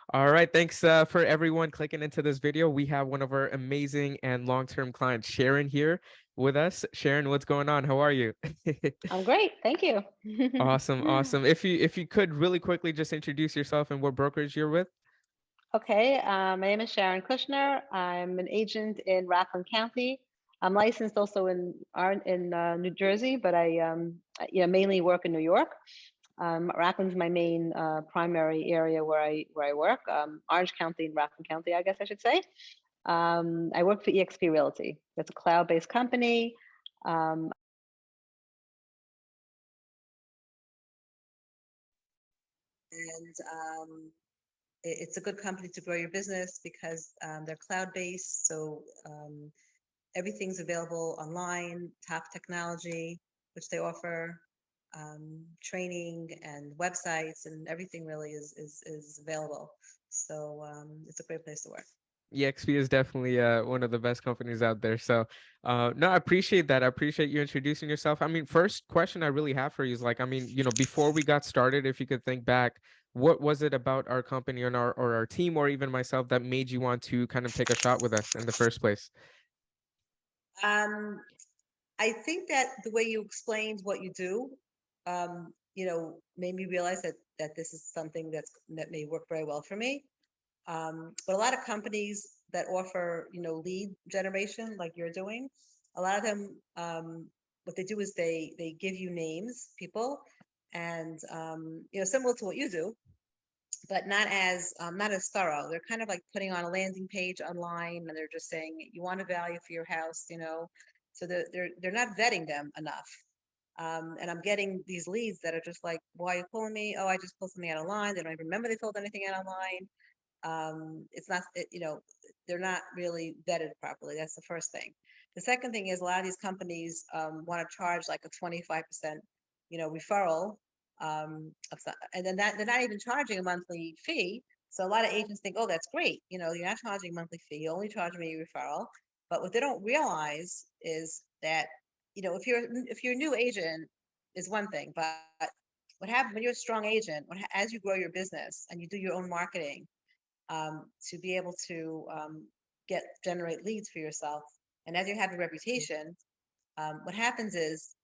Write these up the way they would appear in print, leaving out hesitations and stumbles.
All right, thanks for everyone clicking into this video. We have one of our amazing and long-term clients, Sharon, here with us. Sharon, what's going on? How are you? I'm great, thank you. Awesome, awesome. If you could really quickly just introduce yourself and what brokerage you're with. Okay, my name is Sharon Kushner. I'm an agent in Rockland County. I'm licensed also in New Jersey, but I mainly work in New York. Rockland's my main primary area where I work. Orange County and Rockland County, I guess I should say. I work for eXp Realty. It's a cloud-based company. Um, and It's a good company to grow your business because they're cloud-based. So everything's available online, top technology, which they offer, training and websites, and everything really is available. So it's a great place to work. EXP is definitely one of the best companies out there. So, no, I appreciate that. I appreciate you introducing yourself. I mean, first question I really have for you is like, I mean, before we got started, if you could think back, what was it about our company and our team or even myself that made you want to kind of take a shot with us in the first place? Um, I think that the way you explained what you do, made me realize that this is something that may work very well for me. But a lot of companies that offer, lead generation like you're doing, a lot of them, what they do is they give you names, people, and similar to what you do, but not as thorough. They're kind of like putting on a landing page online, and they're just saying you want a value for your house, so they're not vetting them enough. And I'm getting these leads that are just like, why are you calling me? Oh, I just pulled something out online. They don't even remember they filled anything out online. It's not, they're not really vetted properly. That's the first thing. The second thing is a lot of these companies want to charge like a 25%, referral, and then they're not even charging a monthly fee. So a lot of agents think, oh, that's great. You're not charging a monthly fee. You only charge me a referral. But what they don't realize is that, if you're a new agent is one thing, but what happens when you're a strong agent, as you grow your business and you do your own marketing, to be able to generate leads for yourself. And as you have a reputation, what happens is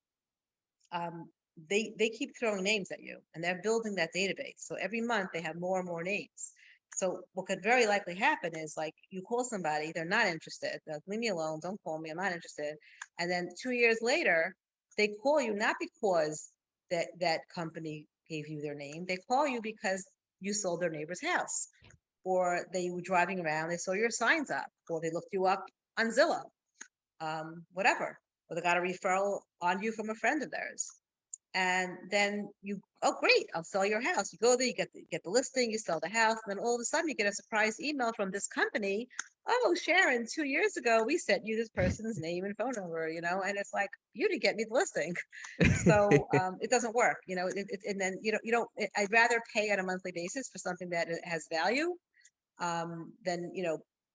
um, they keep throwing names at you, and they're building that database. So every month they have more and more names. So what could very likely happen is like you call somebody, they're not interested. They're like, leave me alone, don't call me, I'm not interested. And then 2 years later, they call you not because that company gave you their name. They call you because you sold their neighbor's house, or they were driving around, they saw your signs up, or they looked you up on Zillow, whatever, or they got a referral on you from a friend of theirs. And then oh, great, I'll sell your house. You go there, you get the listing, you sell the house, and then all of a sudden you get a surprise email from this company. Oh, Sharon, 2 years ago we sent you this person's name and phone number, and it's like, you didn't get me the listing. So it doesn't work, and then I'd rather pay on a monthly basis for something that has value, than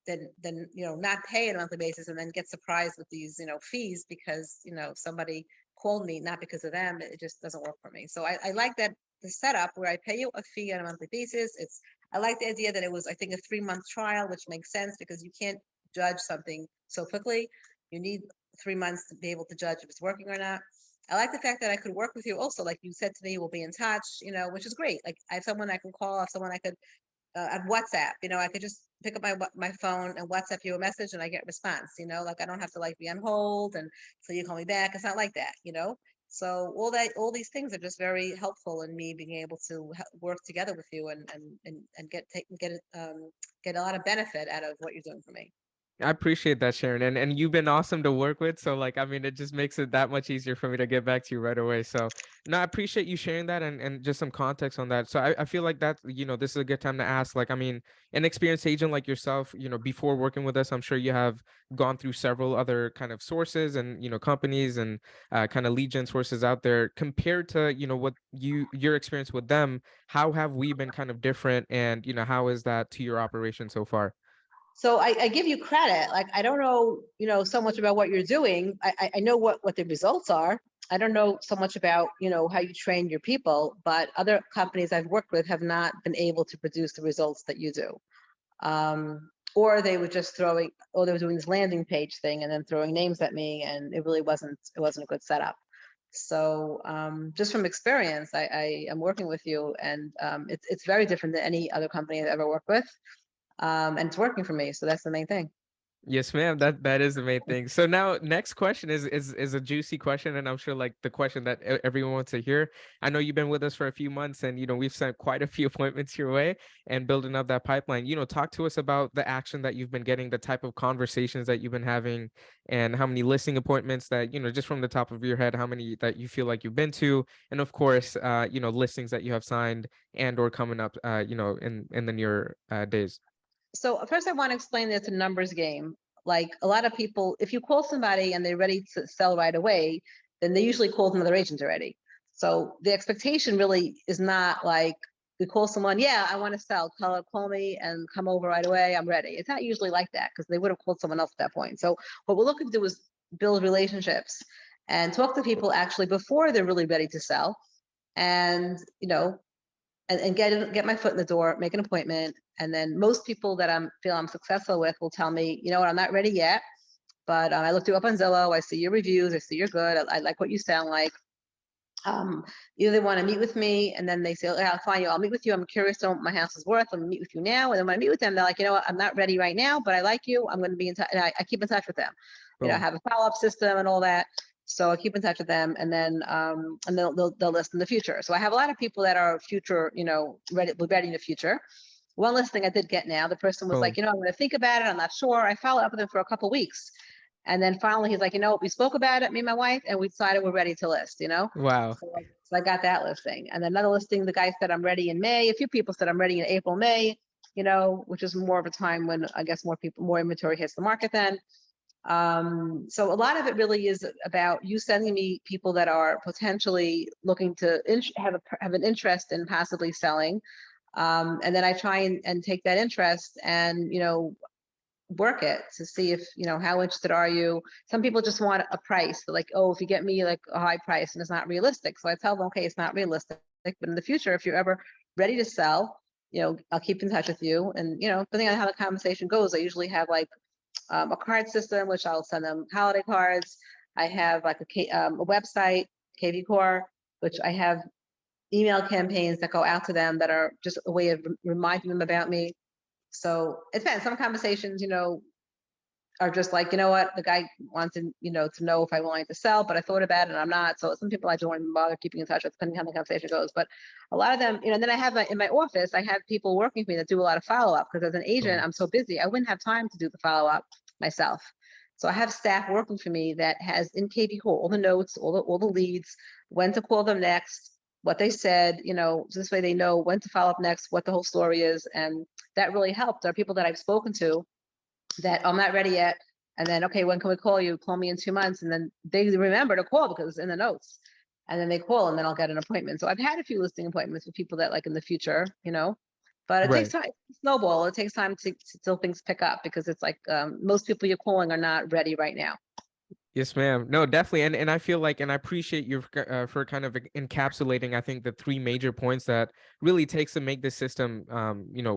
not pay on a monthly basis and then get surprised with these fees because somebody called me, not because of them. It just doesn't work for me. So I like that, the setup where I pay you a fee on a monthly basis. I like the idea that it was, I think, a 3-month trial, which makes sense because you can't judge something so quickly. You need 3 months to be able to judge if it's working or not. I like the fact that I could work with you also, like you said to me, we'll be in touch, which is great. Like I have someone I can call, I have someone I could on WhatsApp. I could just pick up my phone and WhatsApp you a message and I get response. Like I don't have to like be on hold and so you call me back. It's not like that. So all these things are just very helpful in me being able to work together with you and get a lot of benefit out of what you're doing for me. I appreciate that, Sharon, and you've been awesome to work with. So, like, I mean, it just makes it that much easier for me to get back to you right away. So, no, I appreciate you sharing that and just some context on that. So, I feel like that this is a good time to ask. Like, I mean, an experienced agent like yourself, before working with us, I'm sure you have gone through several other kind of sources and companies and kind of lead gen sources out there. Compared to what your experience with them, how have we been kind of different, and how is that to your operation so far? So I give you credit. Like I don't know, so much about what you're doing. I know what the results are. I don't know so much about, how you train your people, but other companies I've worked with have not been able to produce the results that you do. Or they were just throwing, or they were doing this landing page thing and then throwing names at me, and it wasn't a good setup. So just from experience, I am working with you, and it's very different than any other company I've ever worked with, and it's working for me. So that's the main thing. Yes, ma'am. That is the main thing. So now, next question is a juicy question, and I'm sure like the question that everyone wants to hear. I know you've been with us for a few months, and we've sent quite a few appointments your way and building up that pipeline. Talk to us about the action that you've been getting, the type of conversations that you've been having, and how many listing appointments that just from the top of your head, how many that you feel like you've been to, and of course, listings that you have signed and or coming up, in the near days. So first, I want to explain that it's a numbers game. Like a lot of people, if you call somebody and they're ready to sell right away, then they usually called another agent already. So the expectation really is not like we call someone, yeah, I want to sell, call me and come over right away. I'm ready. It's not usually like that because they would have called someone else at that point. So what we're looking to do is build relationships and talk to people actually before they're really ready to sell. And and get my foot in the door, make an appointment, and then most people that I'm successful with will tell me, you know what, I'm not ready yet, but I looked you up on Zillow. I see your reviews. I see you're good. I like what you sound like. Um, Either they want to meet with me, and then they say, "Okay, I'll find you. I'll meet with you. I'm curious to know what my house is worth. Let me meet with you now." And then when I meet with them, they're like, "You know what? I'm not ready right now, but I like you. I'm going to be in touch." And I keep in touch with them. I Boom. have a follow-up system and all that. So I keep in touch with them, and then and they'll list in the future. So I have a lot of people that are future, ready in the future. One listing I did get now, the person was like, Boom. I'm going to think about it. I'm not sure. I followed up with him for a couple of weeks. And then finally he's like, we spoke about it, me and my wife, and we decided we're ready to list. Wow. So I got that listing. And then another listing, the guy said I'm ready in May. A few people said I'm ready in April, May, which is more of a time when I guess more inventory hits the market then. So a lot of it really is about you sending me people that are potentially looking to have an interest in possibly selling. And then I try and take that interest and, work it to see if, how interested are you? Some people just want a price. They're like, oh, if you get me like a high price and it's not realistic. So I tell them, okay, it's not realistic. But in the future, if you're ever ready to sell, I'll keep in touch with you. And, depending on how the conversation goes, I usually have like a card system, which I'll send them holiday cards. I have like a website, KV Core, which I have email campaigns that go out to them that are just a way of reminding them about me. So it depends. Some conversations, are just like, you know what, the guy wants to know if I'm willing to sell, but I thought about it and I'm not. So some people I don't even bother keeping in touch with, depending on how the conversation goes. But a lot of them, then I have in my office, I have people working for me that do a lot of follow up because as an agent, Boom. I'm so busy, I wouldn't have time to do the follow up myself. So I have staff working for me that has in KV Core all the notes, all the leads, when to call them next, what they said, so this way they know when to follow up next, what the whole story is. And that really helped. There are people that I've spoken to that I'm not ready yet. And then, okay, when can we call you? Call me in 2 months. And then they remember to call because it's in the notes. And then they call and then I'll get an appointment. So I've had a few listing appointments with people that like in the future, but it takes Right. time to snowball. It takes time to till things pick up because it's like most people you're calling are not ready right now. Yes, ma'am. No, definitely. And I feel like, and I appreciate you for kind of encapsulating, I think, the three major points that really takes to make this system,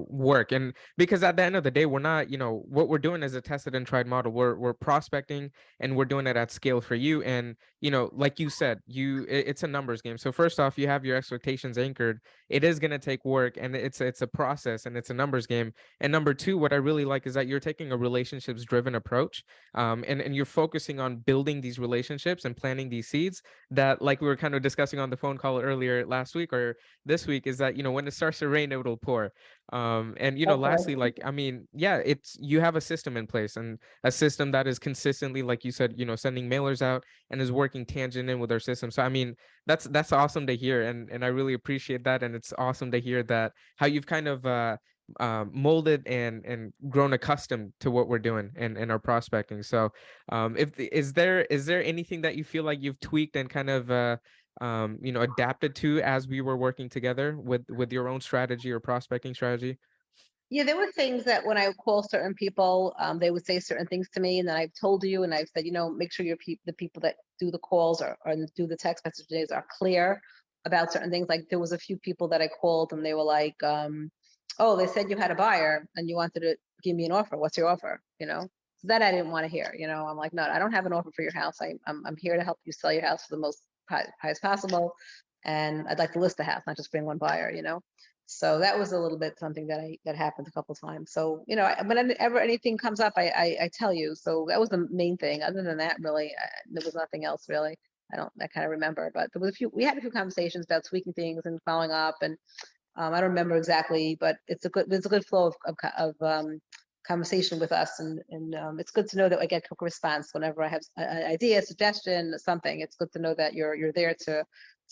work. And because at the end of the day, we're not, what we're doing is a tested and tried model. We're prospecting and we're doing it at scale for you. And, like you said, it's a numbers game. So first off, you have your expectations anchored. It is going to take work and it's a process and it's a numbers game. And number two, what I really like is that you're taking a relationships driven approach. And you're focusing on building these relationships and planting these seeds that, like we were kind of discussing on the phone call earlier last week or this week, is that when it starts to rain it'll pour. And lastly, Okay. like, I mean, yeah, it's, you have a system in place and a system that is consistently, like you said, sending mailers out and is working tangent in with our system. So I mean, that's awesome to hear, and I really appreciate that. And it's awesome to hear that how you've kind of molded and grown accustomed to what we're doing and our prospecting. So is there anything that you feel like you've tweaked and kind of adapted to as we were working together with your own strategy or prospecting strategy? Yeah, there were things that when I would call certain people, they would say certain things to me, and then I've told you, and I've said, make sure the people that do the calls or do the text messages are clear about certain things. Like there was a few people that I called and they were like, oh, they said you had a buyer and you wanted to give me an offer. What's your offer? So that I didn't want to hear. I'm like, no, I don't have an offer for your house. I'm here to help you sell your house for the most price possible. And I'd like to list the house, not just bring one buyer. So that was a little bit something that happened a couple of times. So, whenever anything comes up, I tell you. So that was the main thing. Other than that, really, there was nothing else really. I kind of remember, but there was we had a few conversations about tweaking things and following up, and I don't remember exactly, but it's a good flow of conversation with us, and it's good to know that I get quick response whenever I have an idea, suggestion, something. It's good to know that you're there to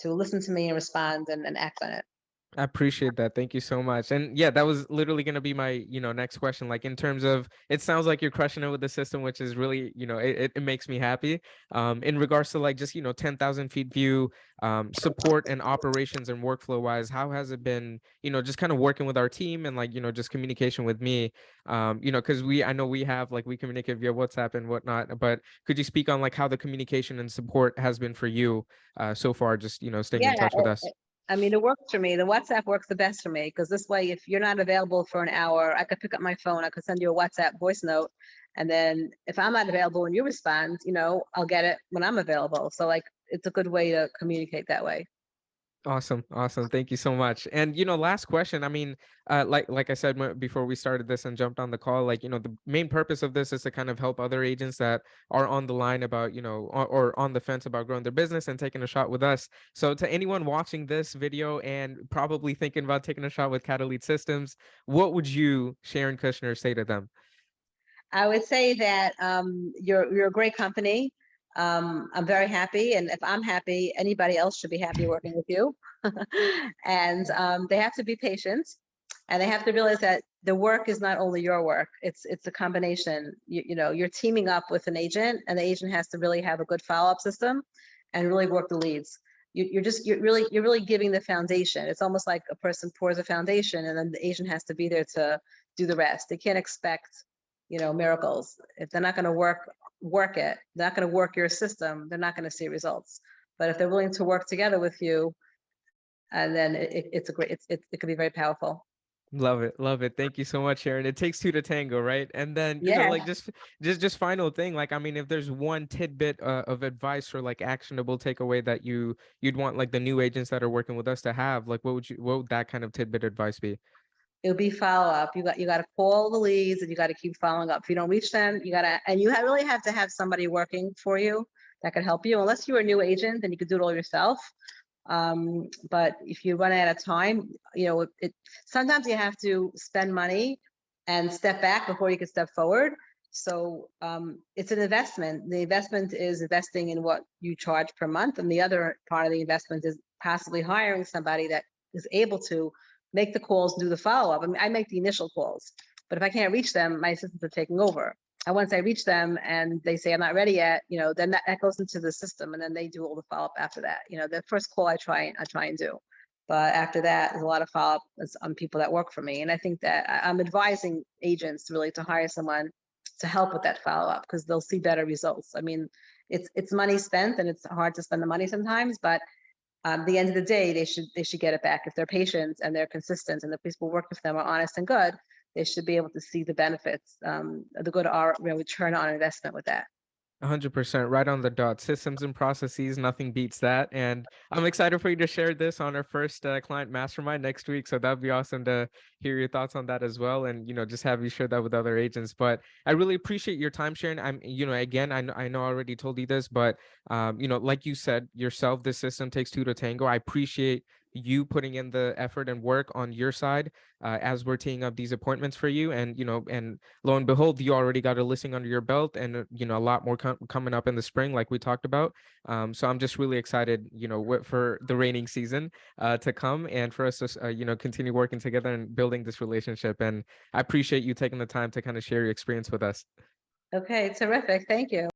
listen to me and respond and act on it. I appreciate that. Thank you so much. And yeah, that was literally going to be my, next question. Like in terms of, it sounds like you're crushing it with the system, which is really, it makes me happy. In regards to like just, 10,000 feet view, support and operations and workflow wise, how has it been, just kind of working with our team and like, just communication with me, cause I know we have like, we communicate via WhatsApp and whatnot, but could you speak on like how the communication and support has been for you, so far, just, staying Yeah, in touch with us? I mean, it works for me. The WhatsApp works the best for me because this way, if you're not available for an hour, I could pick up my phone, I could send you a WhatsApp voice note. And then if I'm not available and you respond, I'll get it when I'm available. So like, it's a good way to communicate that way. Awesome, awesome. Thank you so much. And last question. I mean, like I said before we started this and jumped on the call, like the main purpose of this is to kind of help other agents that are on the line about or on the fence about growing their business and taking a shot with us. So to anyone watching this video and probably thinking about taking a shot with CataLeads Systems, what would you, Sharon Kushner, say to them? I would say that you're a great company. I'm very happy, and if I'm happy, anybody else should be happy working with you. And they have to be patient, and they have to realize that the work is not only your work; it's a combination. You're teaming up with an agent, and the agent has to really have a good follow-up system, and really work the leads. You're really giving the foundation. It's almost like a person pours a foundation, and then the agent has to be there to do the rest. They can't expect miracles. If they're not going to work it, they're not going to work your system, they're not going to see results. But if they're willing to work together with you, and then it's a great, it could be very powerful. Love it. Love it. Thank you so much, Sharon. It takes two to tango, right? And then, Yeah, like just final thing, like I mean, if there's one tidbit of advice or like actionable takeaway that you'd want like the new agents that are working with us to have, like what would that kind of tidbit advice be? it'll be follow up. You got to call the leads and you got to keep following up. If you don't reach them, you got to, and really have to have somebody working for you that can help you. Unless you're a new agent, then you could do it all yourself. But if you run out of time, sometimes you have to spend money and step back before you can step forward. So it's an investment. The investment is investing in what you charge per month, and the other part of the investment is possibly hiring somebody that is able to make the calls, do the follow up. I mean, I make the initial calls, but if I can't reach them, my assistants are taking over. And once I reach them and they say I'm not ready yet, then that goes into the system, and then they do all the follow up after that. The first call I try and do, but after that, there's a lot of follow up on people that work for me. And I think that I'm advising agents really to hire someone to help with that follow up because they'll see better results. I mean, it's money spent, and it's hard to spend the money sometimes, but at the end of the day, they should get it back if they're patient and they're consistent, and the people working with them are honest and good. They should be able to see the benefits, the good return on investment with that. 100% right on the dot. Systems and processes, nothing beats that. And I'm excited for you to share this on our first client mastermind next week. So that'd be awesome to hear your thoughts on that as well. And, just have you share that with other agents. But I really appreciate your time, Sharon. Again, I know I already told you this, but, like you said yourself, this system takes two to tango. I appreciate you putting in the effort and work on your side as we're teeing up these appointments for you. And, and lo and behold, you already got a listing under your belt and, a lot more coming up in the spring, like we talked about. So I'm just really excited, for the raining season to come and for us to, continue working together and building this relationship. And I appreciate you taking the time to kind of share your experience with us. Okay, terrific. Thank you.